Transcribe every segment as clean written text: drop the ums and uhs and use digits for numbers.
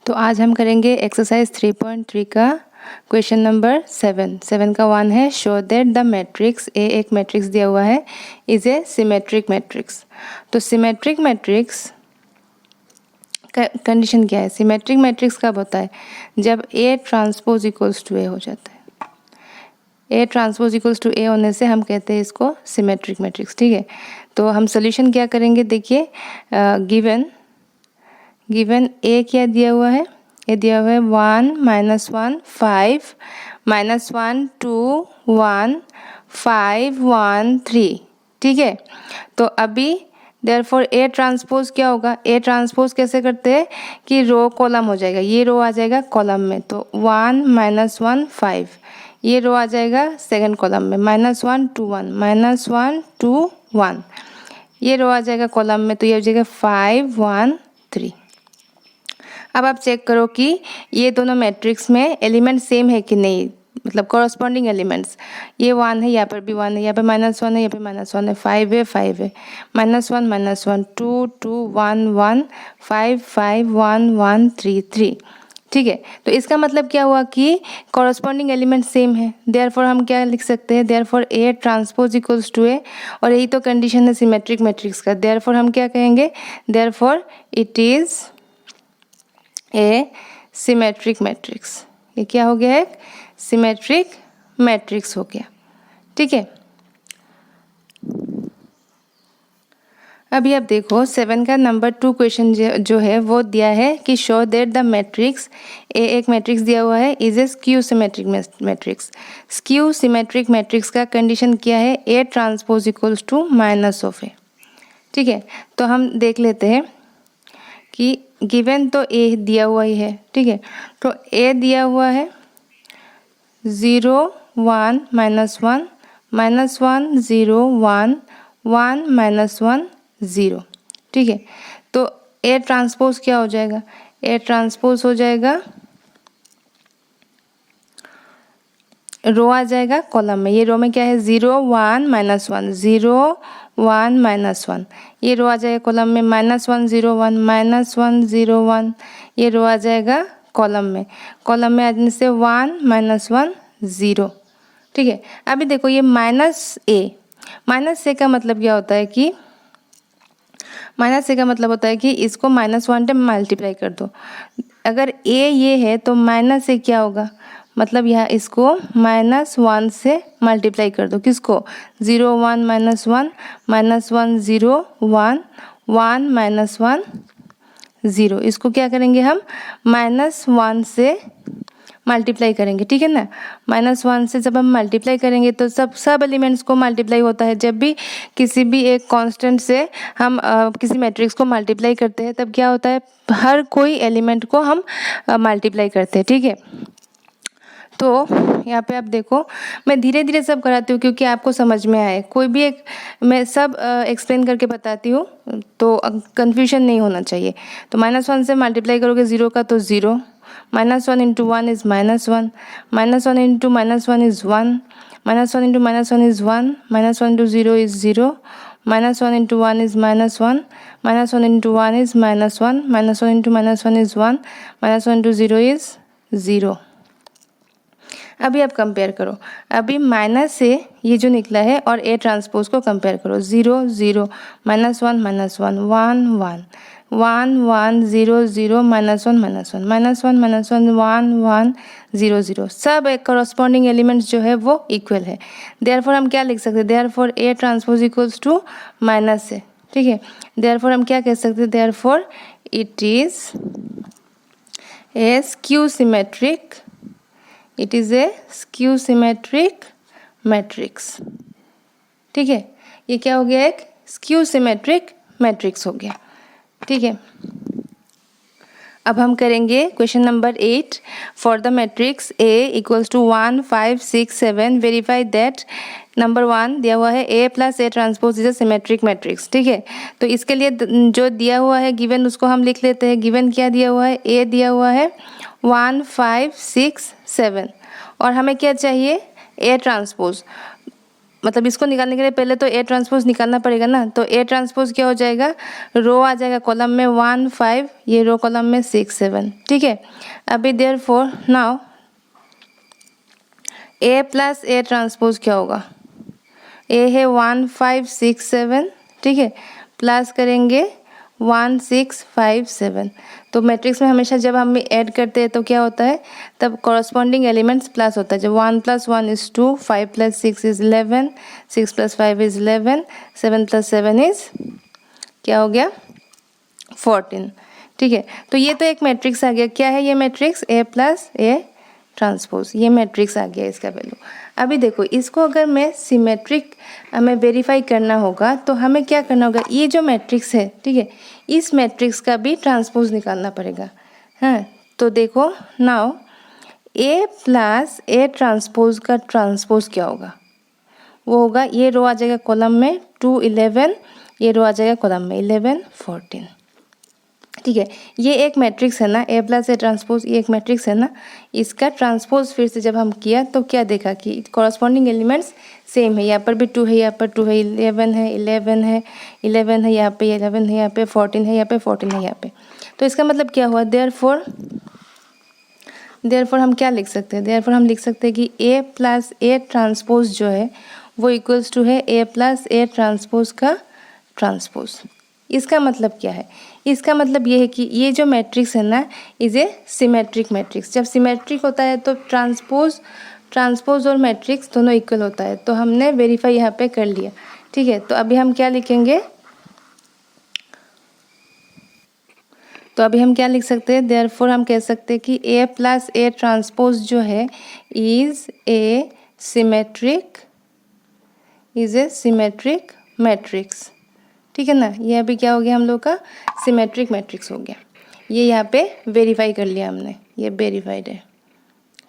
तो आज हम करेंगे एक्सरसाइज 3.3 का क्वेश्चन नंबर 7 का 1 है, show that the matrix A एक मैट्रिक्स दिया हुआ है इज ए सिमेट्रिक मैट्रिक्स। तो सिमेट्रिक मैट्रिक्स का कंडीशन क्या है? सिमेट्रिक मैट्रिक्स कब होता है? जब ए ट्रांसपोज इक्वल्स टू ए हो जाता है। ए ट्रांसपोज इक्वल्स टू ए होने से हम कहते हैं इसको सिमेट्रिक मैट्रिक्स। ठीक है, तो हम सोल्यूशन क्या करेंगे? देखिए, गिवन ए क्या दिया हुआ है? ये दिया हुआ है 1 -1 5 -1 2 1 5 1 3। ठीक है, तो अभी देयरफॉर ए ट्रांसपोज क्या होगा? ए ट्रांसपोज कैसे करते हैं कि रो कॉलम हो जाएगा, ये रो आ जाएगा कॉलम में, तो 1 -1 5, ये रो आ जाएगा सेकंड कॉलम में, -1 2 1 -1 2 1, ये रो आ जाएगा कॉलम में, तो ये हो जाएगा 5 1 3। अब आप चेक करो कि ये दोनों मैट्रिक्स में एलिमेंट सेम है कि नहीं, मतलब कॉरस्पॉन्डिंग एलिमेंट्स। ये 1 है, यहाँ पर भी 1 है, यहाँ पे -1 है, यहाँ पे -1 है, 5 है, 5 है, -1 -1 2 2 1 1 5 5 1 1 3 3। ठीक है, तो इसका मतलब क्या हुआ कि कॉरस्पॉन्डिंग एलिमेंट सेम है। देयरफॉर हम क्या लिख सकते हैं? Therefore A transpose equals to A, और यही तो कंडीशन है सिमेट्रिक मैट्रिक्स का। देयरफॉर हम क्या कहेंगे? Therefore it is A symmetric matrix. ये क्या हो गया? एक सिमेट्रिक मैट्रिक्स हो गया। ठीक है, अभी आप देखो 7 का नंबर 2 क्वेश्चन जो है वो दिया है कि show that the matrix A एक मैट्रिक्स दिया हुआ है is a skew symmetric matrix. Skew symmetric matrix का कंडीशन क्या है? A transpose equals to minus of A. ठीक है, तो हम देख लेते हैं कि गिवन तो ए दिया हुआ ही है। ठीक है, तो ए दिया हुआ है 0 1 -1 -1 0 1 1 -1 0। ठीक है, तो ए ट्रांसपोज क्या हो जाएगा? ए ट्रांसपोज हो जाएगा, रो आ जाएगा कॉलम में, ये रो में क्या है? 0 1 -1 0 1 -1, ये रो आ जाएगा कॉलम में, -1 0 1 -1 0 1, ये रो आ जाएगा कॉलम में, कॉलम में आने से 1 -1 0। ठीक है, अभी देखो ये माइनस ए का मतलब क्या होता है कि माइनस ए का मतलब होता है कि इसको -1 टाइम मल्टीप्लाई कर दो। अगर ए ये है तो माइनस ए क्या होगा? मतलब यहाँ इसको -1 से मल्टीप्लाई कर दो। किसको? 0 1 -1 -1 0 1 1 -1 0, इसको क्या करेंगे हम? -1 से मल्टीप्लाई करेंगे। ठीक है ना, -1 से जब हम मल्टीप्लाई करेंगे तो सब एलिमेंट्स को मल्टीप्लाई होता है। जब भी किसी भी एक कांस्टेंट से हम किसी मैट्रिक्स को मल्टीप्लाई करते हैं तब क्या होता है? हर कोई एलिमेंट को हम मल्टीप्लाई करते हैं। ठीक है, तो यहाँ पे आप देखो, मैं धीरे धीरे सब कराती हूँ क्योंकि आपको समझ में आए। कोई भी एक मैं सब एक्सप्लेन करके बताती हूँ तो कंफ्यूजन नहीं होना चाहिए। तो -1 से मल्टीप्लाई करोगे 0 का तो 0, -1 into 1 is -1, -1 into -1 is 1, -1 into -1 is 1, -1 into 0 is 0, -1 into 1 is -1, -1 into 1 is -1, -1 into -1 is 1, -1 into 0 is 0। अभी आप कंपेयर करो, अभी माइनस से ये जो निकला है और ए ट्रांसपोज को कंपेयर करो। 0 0 -1 -1 1 1 1 1 0 0 -1 -1 -1 -1 1 1 0 0, सब एक कॉरस्पॉन्डिंग एलिमेंट्स जो है वो इक्वल है। देयरफॉर हम क्या लिख सकते हैं? Therefore A transpose equals to minus से। ठीक है, देयरफॉर हम क्या कह सकते हैं? Therefore it is a skew symmetric, it is a skew symmetric matrix. ठीक है, ये क्या हो गया? एक स्क्यू सिमेट्रिक मैट्रिक्स हो गया। ठीक है, अब हम करेंगे question number 8 for the matrix A equals to 1 5 6 7 verify that number 1 दिया हुआ है A plus A transpose is a symmetric matrix. ठीक है, तो इसके लिए जो दिया हुआ है गिवन उसको हम लिख लेते हैं। गिवन क्या दिया हुआ है? ए दिया हुआ है 1 5 6 7, और हमें क्या चाहिए? A transpose. मतलब इसको निकालने के लिए पहले तो ए ट्रांसपोज निकालना पड़ेगा ना, तो ए ट्रांसपोज क्या हो जाएगा, रो आ जाएगा कॉलम में 1 5, ये रो कॉलम में 6 7, ठीक है। अभी therefore now A plus A transpose क्या होगा, ए है 1 5 6 7, ठीक है, प्लस करेंगे 1 6 5 7। तो मैट्रिक्स में हमेशा जब हम ऐड करते हैं तो क्या होता है, तब कॉरस्पॉन्डिंग एलिमेंट्स प्लस होता है। जब 1 + 1 = 2, 5 + 6 = 11, 6 + 5 = 11, 7 + 7 इज क्या हो गया 14, ठीक है। तो ये तो एक मैट्रिक्स आ गया। क्या है ये matrix, A plus A transpose, ये मैट्रिक्स आ गया इसका वैल्यू। अभी देखो इसको अगर मैं सिमेट्रिक हमें वेरीफाई करना होगा तो हमें क्या करना होगा, ये जो मैट्रिक्स है, ठीक है, इस मैट्रिक्स का भी ट्रांसपोज निकालना पड़ेगा। हाँ, तो देखो now A plus A transpose का ट्रांसपोज क्या होगा, वो होगा ये रो आ जाएगा कॉलम में 2 11, ये रो आ जाएगा कॉलम में 11 14, ठीक है। ये एक मैट्रिक्स है ना, ए प्लस ए ट्रांसपोज, ये एक मैट्रिक्स है ना, इसका ट्रांसपोज फिर से जब हम किया तो क्या देखा कि कॉरस्पॉन्डिंग एलिमेंट्स सेम है। यहाँ पर भी 2 है, यहाँ पर 2 है, 11 है, 11 है, 11 है, यहाँ पे 11 है, यहाँ पे 14 है, यहाँ पे 14 है, यहाँ पे। तो इसका मतलब क्या हुआ, देयरफॉर हम क्या लिख सकते हैं, देयरफॉर हम लिख सकते हैं कि ए प्लस ए ट्रांसपोज जो है वो इक्वल्स टू है ए प्लस ए ट्रांसपोज का ट्रांसपोज। इसका मतलब क्या है, इसका मतलब ये है कि ये जो मैट्रिक्स है ना इज ए सिमेट्रिक मैट्रिक्स। जब सिमेट्रिक होता है तो ट्रांसपोज और मैट्रिक्स दोनों इक्वल होता है। तो हमने वेरीफाई यहाँ पे कर लिया, ठीक है। तो अभी हम क्या लिखेंगे, तो अभी हम क्या लिख सकते हैं, देयरफॉर हम कह सकते हैं कि ए प्लस ए ट्रांसपोज जो है इज ए सिमेट्रिक मैट्रिक्स, ठीक है ना। ये अभी क्या हो गया हम लोग का सिमेट्रिक मैट्रिक्स हो गया। ये यहाँ पे वेरीफाई कर लिया हमने, ये वेरीफाइड है,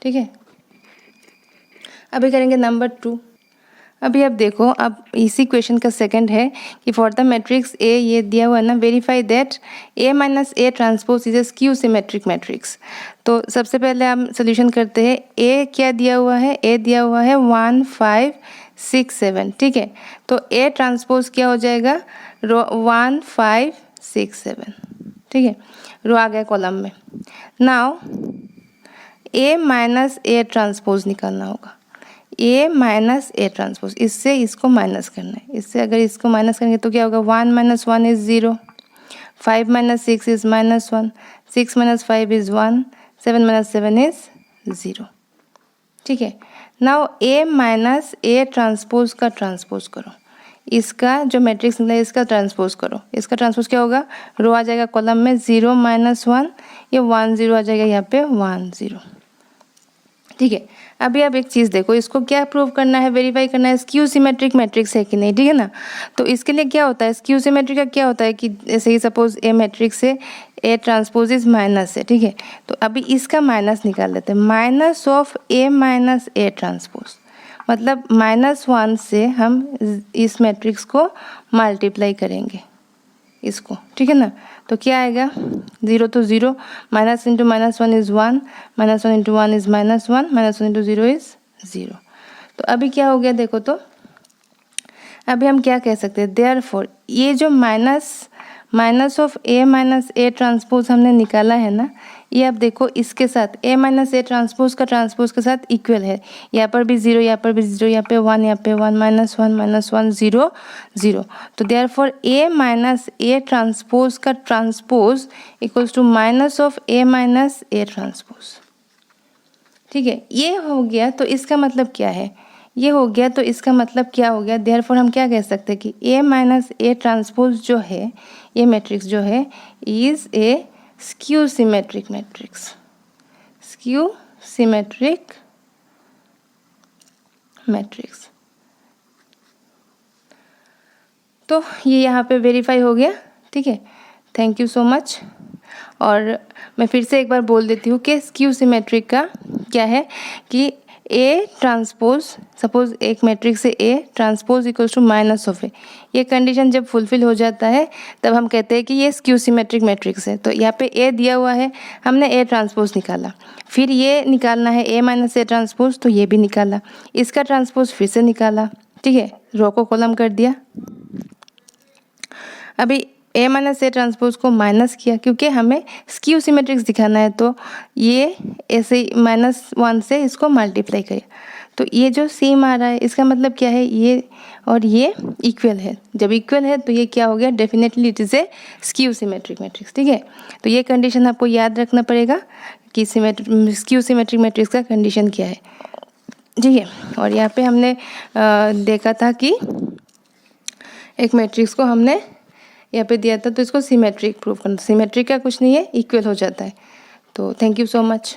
ठीक है। अभी करेंगे नंबर 2। अभी अब देखो, अब इसी क्वेश्चन का सेकंड है कि फॉर द मैट्रिक्स ए, ये दिया हुआ है ना, verify that A minus A transpose is a skew symmetric matrix. तो सबसे पहले हम सोल्यूशन करते हैं। ए क्या दिया हुआ है, ए दिया हुआ है 1 5 6 7, ठीक है। तो ए ट्रांसपोज क्या हो जाएगा, रो 1 5 6 7, ठीक है, रो आ गया कॉलम में। Now A minus A transpose निकालना होगा, ए माइनस ए ट्रांसपोज, इससे इसको माइनस करना है। इससे अगर इसको माइनस करेंगे तो क्या होगा, 1 - 1 इज 0, 5 - 6 इज -1, 6 - 5 इज 1, 7 - 7 इज 0, ठीक है। Now A minus A transpose का ट्रांसपोज करो, इसका जो मैट्रिक्स निकला है इसका ट्रांसपोज करो। इसका ट्रांसपोज क्या होगा, रो आ जाएगा कॉलम में 0 - 1, ये 1 0 आ जाएगा यहाँ पे 1 0, ठीक है। अभी आप एक चीज़ देखो, इसको क्या प्रूव करना है, वेरीफाई करना है स्क्यू सिमेट्रिक मैट्रिक्स है कि नहीं, ठीक है ना। तो इसके लिए क्या होता है, स्क्यू सिमेट्रिक का क्या होता है कि जैसे ही सपोज ए मैट्रिक्स है, ए ट्रांसपोज इज माइनस है, ठीक है। तो अभी इसका माइनस निकाल लेते हैं, minus of A minus A transpose, मतलब -1 से हम इस मैट्रिक्स को मल्टीप्लाई करेंगे इसको, ठीक है ना। तो क्या आएगा, 0 तो 0, -1 × -1 इज 1, -1 × 1 इज -1, -1 × 0 इज 0। तो अभी क्या हो गया देखो, तो अभी हम क्या कह सकते हैं, देयरफॉर ये जो minus of A minus A transpose हमने निकाला है ना, ये आप देखो इसके साथ ए माइनस ए ट्रांसपोज का ट्रांसपोज के साथ इक्वल है। यहाँ पर भी 0, यहाँ पर भी 0, यहाँ पे 1, यहाँ पे 1, -1 0 0। तो therefore A minus A transpose का transpose equals to minus of A minus A transpose, ठीक है। ये हो गया, तो इसका मतलब क्या है, ये हो गया, तो इसका मतलब क्या हो गया, देयरफॉर हम क्या कह सकते हैं कि ए माइनस ए ट्रांसपोज जो है, ये मैट्रिक्स जो है is a skew symmetric matrix, skew symmetric matrix. तो ये यहाँ पे वेरीफाई हो गया, ठीक है। Thank you so much. और मैं फिर से एक बार बोल देती हूँ कि स्क्यू सिमेट्रिक का क्या है कि ए ट्रांसपोज, सपोज एक मैट्रिक्स से A transpose equals to minus of A, ये कंडीशन जब फुलफिल हो जाता है तब हम कहते हैं कि ये स्क्यू सिमेट्रिक मैट्रिक्स है। तो यहाँ पे ए दिया हुआ है, हमने ए ट्रांसपोज निकाला, फिर ये निकालना है ए माइनस ए ट्रांसपोज, तो ये भी निकाला, इसका ट्रांसपोज फिर से निकाला, ठीक है, रो को कॉलम कर दिया। अभी ए माइनस ए ट्रांसपोज को माइनस किया क्योंकि हमें स्क्यू सिमेट्रिक्स दिखाना है, तो ये ऐसे -1 से इसको मल्टीप्लाई करें, तो ये जो सेम आ रहा है इसका मतलब क्या है, ये और ये इक्वल है। जब इक्वल है तो ये क्या हो गया, definitely it is a skew symmetric matrix. ठीक है, तो ये कंडीशन आपको याद रखना पड़ेगा कि स्क्यू सिमेट्रिक मैट्रिक्स का कंडीशन क्या है। ठीक है, और यहाँ पे हमने देखा था कि एक मैट्रिक्स को हमने यहाँ पे दिया था तो इसको सिमेट्रिक प्रूफ करना। सिमेट्रिक का कुछ नहीं है, इक्वल हो जाता है। तो थैंक यू सो मच।